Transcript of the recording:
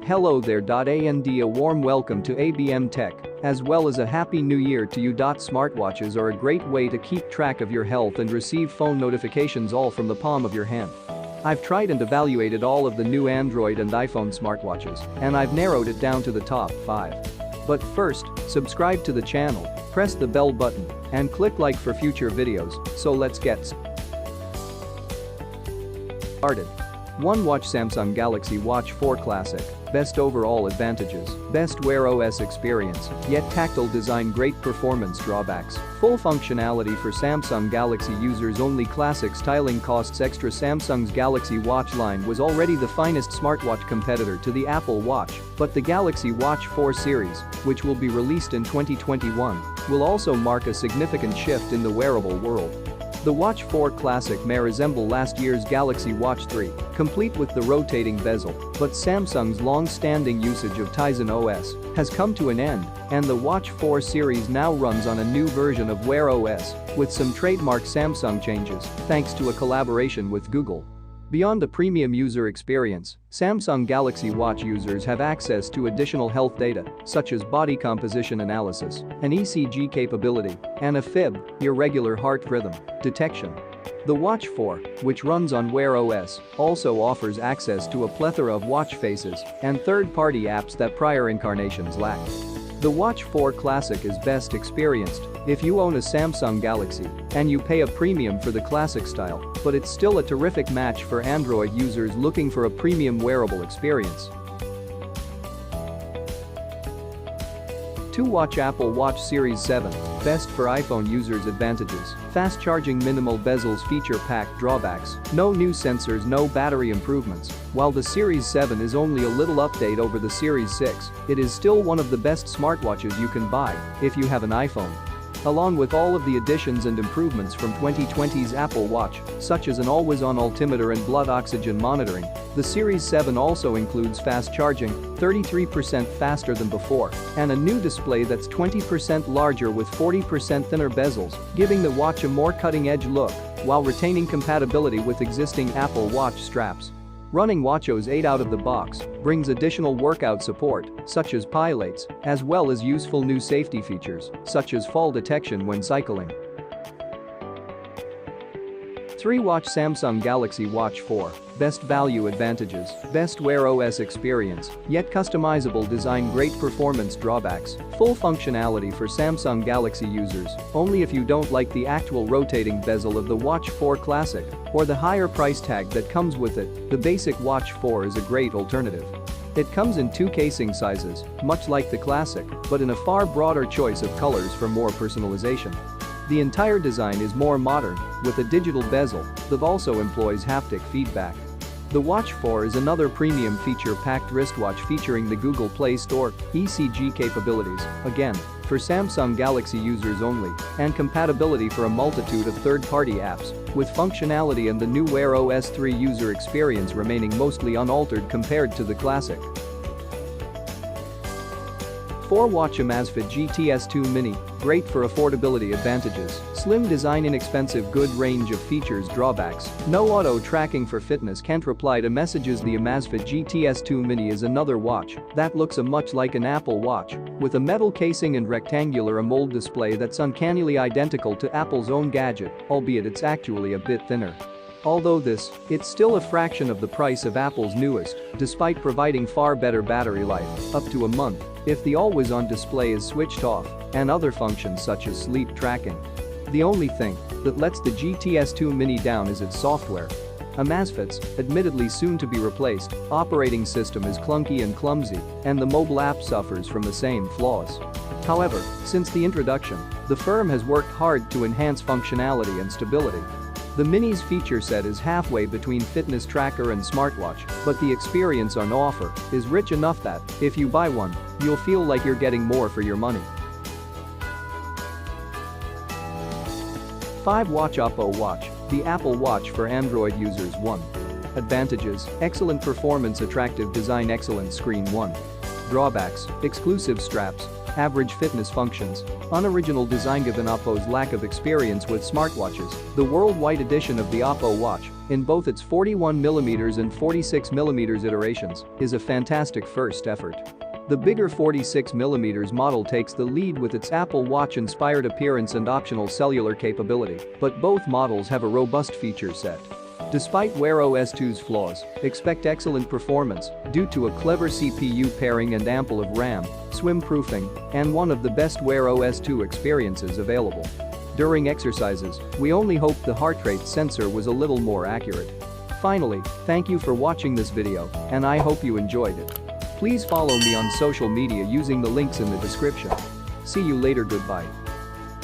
Hello there. And a warm welcome to abm.tech, as well as a happy new year to you. Smartwatches are a great way to keep track of your health and receive phone notifications all from the palm of your hand. I've tried and evaluated all of the new Android and iPhone smartwatches, and I've narrowed it down to the top 5. But first, subscribe to the channel, press the bell button, and click like for future videos. So let's get started. 1. Watch Samsung Galaxy Watch 4 Classic. Best overall advantages, best Wear OS experience, yet tactile design, great performance drawbacks, full functionality for Samsung Galaxy users only. Classic styling costs extra. Samsung's Galaxy Watch line was already the finest smartwatch competitor to the Apple Watch, but the Galaxy Watch 4 series, which will be released in 2021, will also mark a significant shift in the wearable world. The Watch 4 Classic may resemble last year's Galaxy Watch 3, complete with the rotating bezel, but Samsung's long-standing usage of Tizen OS has come to an end, and the Watch 4 series now runs on a new version of Wear OS, with some trademark Samsung changes, thanks to a collaboration with Google. Beyond the premium user experience, Samsung Galaxy Watch users have access to additional health data, such as body composition analysis, an ECG capability, and a FIB, irregular heart rhythm, detection. The Watch 4, which runs on Wear OS, also offers access to a plethora of watch faces and third-party apps that prior incarnations lacked. The Watch 4 Classic is best experienced if you own a Samsung Galaxy and you pay a premium for the classic style, but it's still a terrific match for Android users looking for a premium wearable experience. 2. Watch Apple Watch Series 7. Best for iPhone users advantages, fast charging, minimal bezels, feature-packed drawbacks, no new sensors, no battery improvements. While the Series 7 is only a little update over the Series 6, it is still one of the best smartwatches you can buy if you have an iPhone. Along with all of the additions and improvements from 2020's Apple Watch, such as an always-on altimeter and blood oxygen monitoring, the Series 7 also includes fast charging, 33% faster than before, and a new display that's 20% larger with 40% thinner bezels, giving the watch a more cutting-edge look while retaining compatibility with existing Apple Watch straps. Running WatchOS 8 out of the box brings additional workout support, such as pilates, as well as useful new safety features, such as fall detection when cycling. 3. Watch Samsung Galaxy Watch 4. Best value advantages, best Wear OS experience, yet customizable design, great performance drawbacks, full functionality for Samsung Galaxy users, only if you don't like the actual rotating bezel of the Watch 4 Classic or the higher price tag that comes with it. The basic Watch 4 is a great alternative. It comes in 2 casing sizes, much like the Classic, but in a far broader choice of colors for more personalization. The entire design is more modern, with a digital bezel that also employs haptic feedback. The Watch 4 is another premium feature-packed wristwatch featuring the Google Play Store ECG capabilities, again, for Samsung Galaxy users only, and compatibility for a multitude of third-party apps, with functionality and the new Wear OS 3 user experience remaining mostly unaltered compared to the Classic. 4. Watch Amazfit GT S2 Mini. Great for affordability advantages, slim design, inexpensive, good range of features, drawbacks, no auto tracking for fitness, can't reply to messages. The Amazfit GT S2 Mini is another watch that looks much like an Apple Watch, with a metal casing and rectangular AMOLED display that's uncannily identical to Apple's own gadget, albeit it's actually a bit thinner. Although it's still a fraction of the price of Apple's newest, despite providing far better battery life, up to a month, if the always-on display is switched off, and other functions such as sleep tracking. The only thing that lets the GT S2 Mini down is its software. Amazfit's, admittedly soon to be replaced, operating system is clunky and clumsy, and the mobile app suffers from the same flaws. However, since the introduction, the firm has worked hard to enhance functionality and stability. The Mini's feature set is halfway between fitness tracker and smartwatch, but the experience on offer is rich enough that, if you buy one, you'll feel like you're getting more for your money. 5. Watch Oppo Watch, the Apple Watch for Android users. 1. Advantages, excellent performance, attractive design, excellent screen. 1. Drawbacks, exclusive straps, average fitness functions, unoriginal design. Given Oppo's lack of experience with smartwatches, the worldwide edition of the Oppo Watch in both its 41mm and 46mm iterations, is a fantastic first effort. The bigger 46mm model takes the lead with its Apple Watch-inspired appearance and optional cellular capability, but both models have a robust feature set. Despite Wear OS 2's flaws, expect excellent performance due to a clever CPU pairing and ample of RAM, swim-proofing, and one of the best Wear OS 2 experiences available. During exercises, we only hope the heart rate sensor was a little more accurate. Finally, thank you for watching this video, and I hope you enjoyed it. Please follow me on social media using the links in the description. See you later, goodbye.